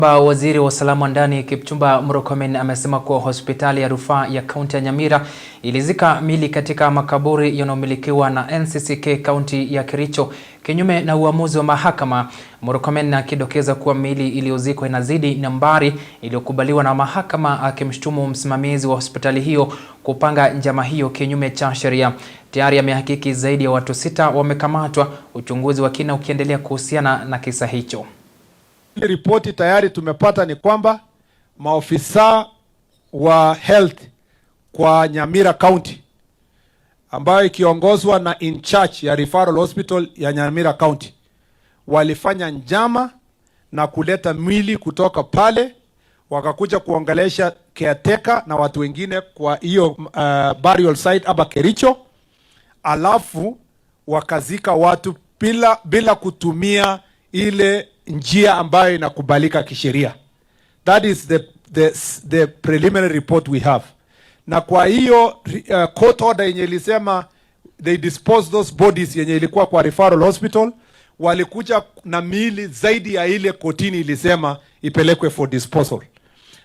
Waziri wa usalama wa ndani Kipchumba Murkomen amesema kuwa hospitali ya rufaa ya kaunti ya Nyamira ilizika miili katika makaburi yanayomilikiwa na NCCK kaunti ya Kericho kinyume na uamuzi wa mahakama. Murkomen akidokeza kuwa miili iliyozikwa inazidi nambari iliyokubaliwa na mahakama, akimshutumu msimamizi wa hospitali hiyo kupanga njama hiyo kinyume cha sheria. Tayari amehakiki zaidi ya watu 6 wamekamatwa, uchunguzi wa kina ukiendelea kuhusiana na kisa hicho. Ripoti tayari tumepata ni kwamba maofisa wa health kwa Nyamira County ambayo ikiongozwa na in charge ya referral hospital ya Nyamira County walifanya njama na kuleta mwili kutoka pale, wakakuja kuongelesha caretaker na watu wengine kwa hiyo burial site hapa Kericho, alafu wakazika watu bila kutumia ile njia ambayo inakubalika kisheria. That is the preliminary report we have. Na kwa hiyo court order yenye ilisema they dispose those bodies yenye ilikuwa kwa referral hospital, walikuja na miili zaidi ya ile kotini ilisema ipelekwe for disposal.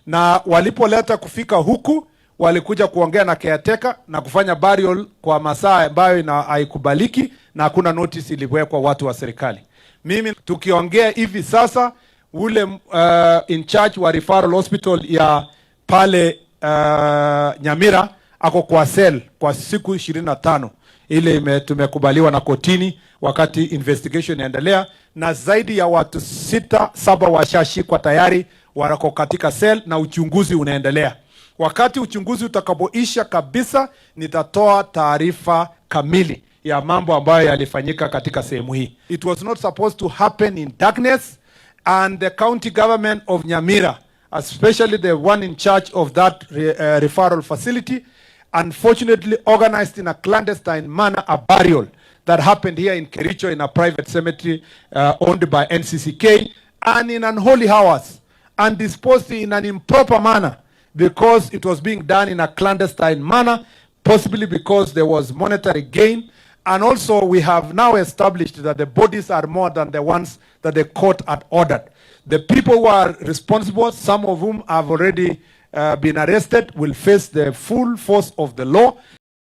Na walipoleta kufika huku, walikuja kuongea na caretaker na kufanya burial kwa masaa ambayo haikubaliki na hakuna notice iliwekwa watu wa serikali. Mimi tukiongea hivi sasa, ule in charge wa referral hospital ya pale Nyamira ako kwa cell kwa siku 25. Ile tumekubaliwa na kotini wakati investigation inaendelea, na zaidi ya watu 6-7 washashikwa tayari, wako katika cell na uchunguzi unaendelea. Wakati uchunguzi utakapoisha kabisa, nitatoa taarifa kamili ya mambo ambayo yalifanyika katika sehemu hii. It was not supposed to happen in darkness, and the county government of Nyamira, especially the one in charge of that referral facility, unfortunately organized in a clandestine manner a burial that happened here in Kericho in a private cemetery owned by NCCK, and in unholy hours, and disposed in an improper manner because it was being done in a clandestine manner, possibly because there was monetary gain. And also we have now established that the bodies are more than the ones that the court had ordered. The people who are responsible, some of whom have already been arrested, will face the full force of the law.